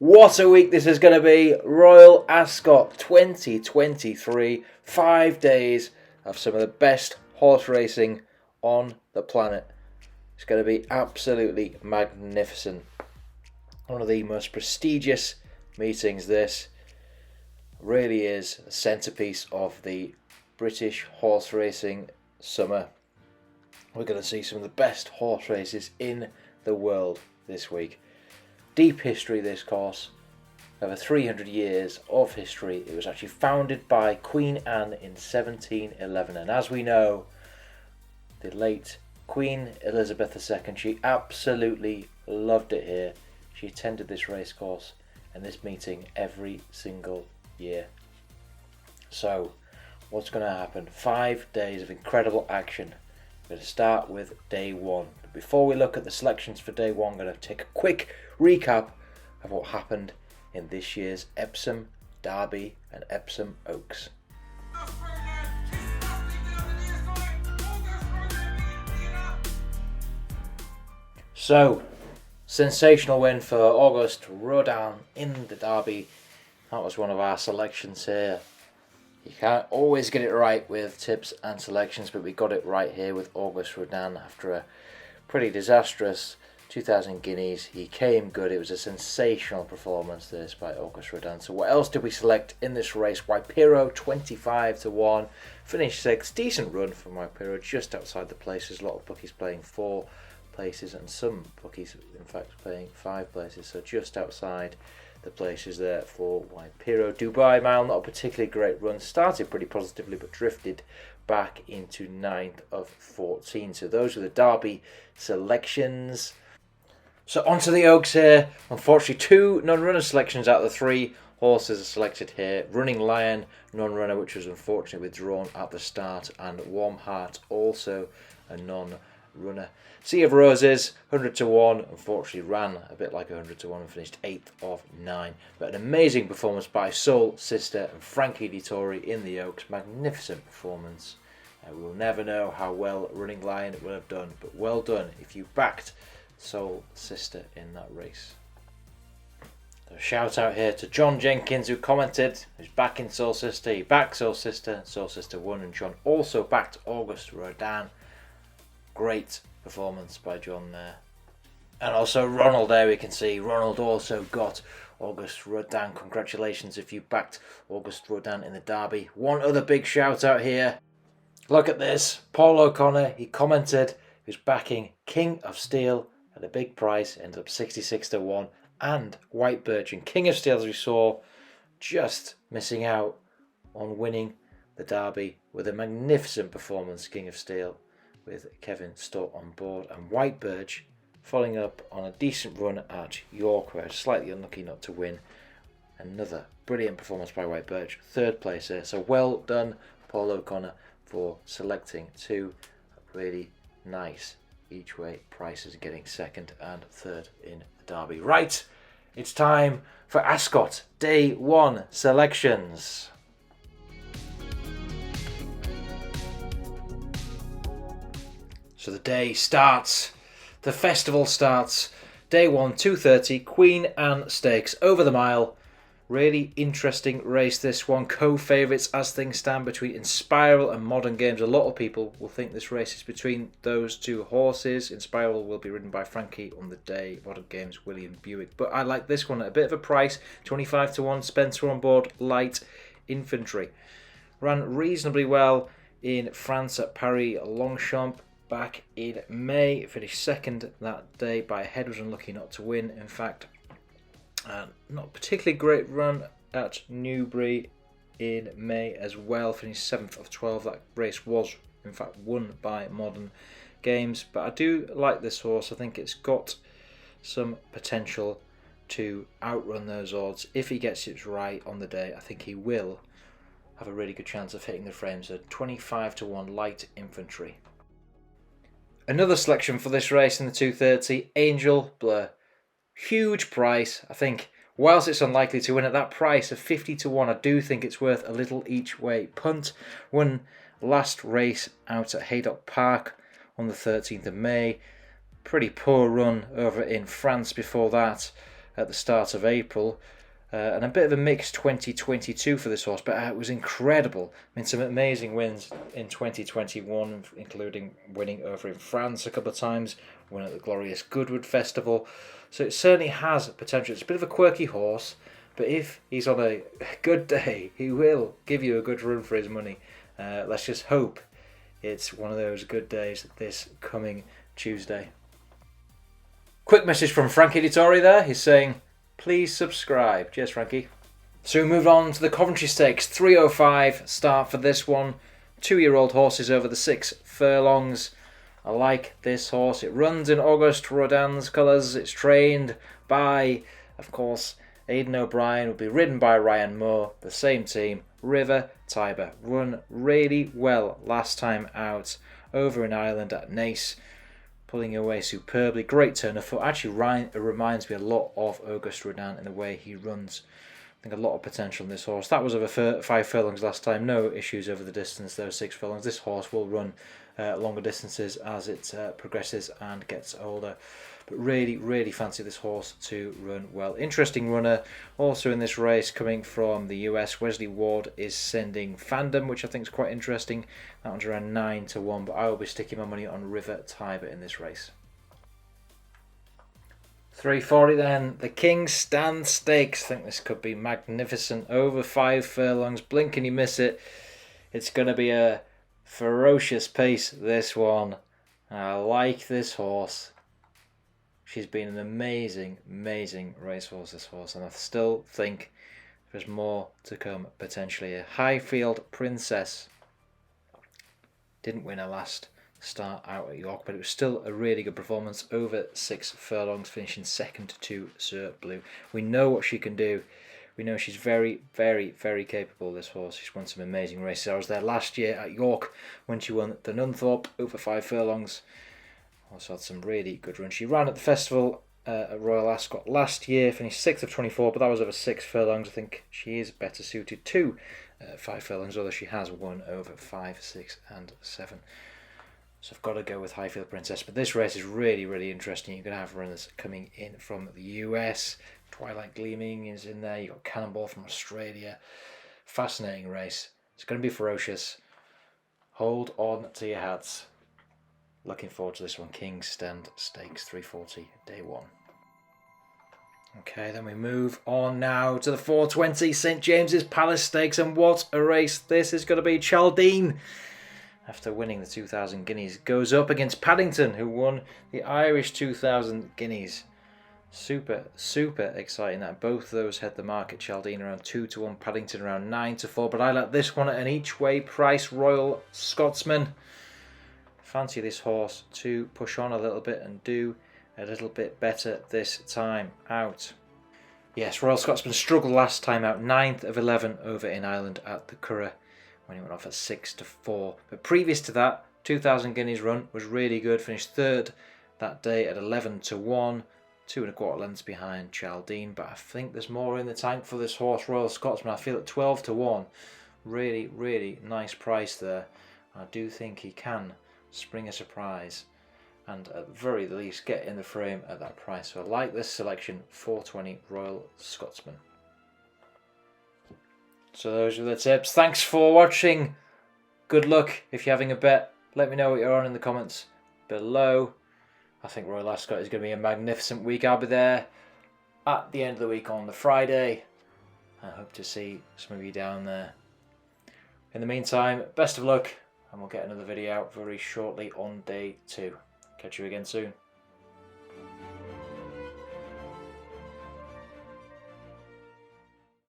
What a week this is going to be. Royal Ascot 2023. 5 days of some of the best horse racing on the planet. It's going to be absolutely magnificent. One of the most prestigious meetings this. Really is the centrepiece of the British horse racing summer. We're going to see some of the best horse races in the world this week. Deep history, this course. Over 300 years of history. It was actually founded by Queen Anne in 1711. And as we know, the late Queen Elizabeth II, she absolutely loved it here. She attended this racecourse and this meeting every single year. So, what's going to happen? 5 days of incredible action. We're going to start with day one. But before we look at the selections for day one, I'm going to take a quick recap of what happened in this year's Epsom Derby and Epsom Oaks. So, sensational win for Auguste Rodin in the Derby. That was one of our selections here. You can't always get it right with tips and selections, but we got it right here with Auguste Rodin after a pretty disastrous 2,000 guineas. He came good. It was a sensational performance this by Auguste Rodin. So what else did we select in this race? Waipiro 25-1, finished 6th. Decent run from Waipiro, just outside the places. A lot of bookies playing 4 places and some bookies in fact playing 5 places. So just outside the places there for Waipiro. Dubai Mile, not a particularly great run. Started pretty positively but drifted back into 9th of 14. So those are the Derby selections. So onto the Oaks here. Unfortunately, 2 non-runner selections out of the 3 horses are selected here. Running Lion, non-runner, which was unfortunately withdrawn at the start, and Warm Heart, also a non-runner. Sea of Roses, 100-1, unfortunately ran a bit like 100-1 and finished 8th of 9. But an amazing performance by Soul Sister and Frankie Dettori in the Oaks. Magnificent performance. We will never know how well Running Lion will have done, but well done if you backed Soul Sister in that race. So shout out here to John Jenkins, who commented, who's backing Soul Sister. He backed Soul Sister won, and John also backed Auguste Rodin. Great performance by John there. And also Ronald there, we can see Ronald also got Auguste Rodin. Congratulations if you backed Auguste Rodin in the Derby. One other big shout out here. Look at this. Paul O'Connor, he commented, he was backing King of Steel at a big price, ended up 66-1, and White Birch. And King of Steel, as we saw, just missing out on winning the Derby with a magnificent performance, King of Steel, with Kevin Stott on board. And White Birch following up on a decent run at York, where slightly unlucky not to win. Another brilliant performance by White Birch, 3rd place here. So well done, Paul O'Connor, for selecting 2 really nice each way prices, getting 2nd and 3rd in the Derby. Right, it's time for Ascot Day 1 selections. So the day starts, the festival starts. Day 1, 2:30, Queen Anne Stakes, over the mile. Really interesting race, this one. Co-favourites as things stand between Inspiral and Modern Games. A lot of people will think this race is between those 2 horses. Inspiral will be ridden by Frankie on the day. Modern Games, William Buick. But I like this one at a bit of a price. 25-1, Spencer on board, Light Infantry. Ran reasonably well in France at Paris Longchamp back in May. Finished 2nd that day by a head, was unlucky not to win. In fact, not a particularly great run at Newbury in May as well. Finished 7th of 12. That race was in fact won by Modern Games. But I do like this horse. I think it's got some potential to outrun those odds. If he gets it right on the day, I think he will have a really good chance of hitting the frames. At 25-1, Light Infantry. Another selection for this race in the 2:30, Angel Blur. Huge price. I think whilst it's unlikely to win at that price of 50-1, I do think it's worth a little each way punt. Won last race out at Haydock Park on the 13th of May. Pretty poor run over in France before that. at the start of April. And a bit of a mixed 2022 for this horse, but it was incredible. I mean, some amazing wins in 2021, including winning over in France a couple of times, winning at the glorious Goodwood Festival. So it certainly has potential. It's a bit of a quirky horse, but if he's on a good day, he will give you a good run for his money. Let's just hope it's one of those good days this coming Tuesday. Quick message from Frankie Dettori there. He's saying, please subscribe. Cheers, Frankie. So we move on to the Coventry Stakes. 3:05 start for this one. 2-year-old horses over the 6 furlongs. I like this horse. It runs in Auguste Rodin's colours. It's trained by, of course, Aidan O'Brien. Will be ridden by Ryan Moore. The same team. River Tiber run really well last time out over in Ireland at Naas. Pulling away superbly. Great turn of foot. Actually, Ryan reminds me a lot of Auguste Rodin in the way he runs. I think a lot of potential in this horse. That was over 5 furlongs last time. No issues over the distance. Those 6 furlongs. This horse will run longer distances as it progresses and gets older. But really, really fancy this horse to run well. Interesting runner also in this race coming from the US. Wesley Ward is sending Fandom, which I think is quite interesting. That one's around 9-1, but I will be sticking my money on River Tiber in this race. 3:40 then, the King's Stand Stakes. I think this could be magnificent. Over 5 furlongs, blink and you miss it. It's going to be a ferocious pace, this one. I like this horse. She's been an amazing, amazing racehorse, this horse, and I still think there's more to come potentially. A Highfield Princess didn't win her last start out at York, but it was still a really good performance over 6 furlongs, finishing second to Sir Blue. We know what she can do. We know she's very, very, very capable, this horse. She's won some amazing races. I was there last year at York when she won the Nunthorpe over 5 furlongs. Also had some really good runs. She ran at the festival at Royal Ascot last year, finished 6th of 24, but that was over 6 furlongs. I think she is better suited to 5 furlongs, although she has won over 5, 6 and 7. So I've got to go with Highfield Princess. But this race is really, really interesting. You're going to have runners coming in from the US. Twilight Gleaming is in there. You've got Cannonball from Australia. Fascinating race. It's going to be ferocious. Hold on to your hats. Looking forward to this one. King's Stand Stakes 3:40, day 1. Okay, then we move on now to the 4:20 St James's Palace Stakes. And what a race this is going to be. Chaldean, after winning the 2,000 guineas, goes up against Paddington, who won the Irish 2,000 guineas. Super, super exciting that both of those head the market. Chaldean around 2-1, Paddington around 9-4. But I like this one at an each way price. Royal Scotsman. Fancy this horse to push on a little bit and do a little bit better this time out. Yes, Royal Scotsman struggled last time out. 9th of 11 over in Ireland at the Curragh when he went off at 6-4. But previous to that, 2,000 guineas run was really good. Finished 3rd that day at 11-1. 2.25 lengths behind Chaldean. But I think there's more in the tank for this horse, Royal Scotsman. I feel at 12-1. Really, really nice price there. I do think he can spring a surprise and at the very least get in the frame at that price. So I like this selection, 4:20 Royal Scotsman. So those are the tips. Thanks for watching. Good luck if you're having a bet. Let me know what you're on in the comments below. I think Royal Ascot is going to be a magnificent week. I'll be there at the end of the week on the Friday. I hope to see some of you down there. In the meantime, best of luck, and we'll get another video out very shortly on day 2. Catch you again soon.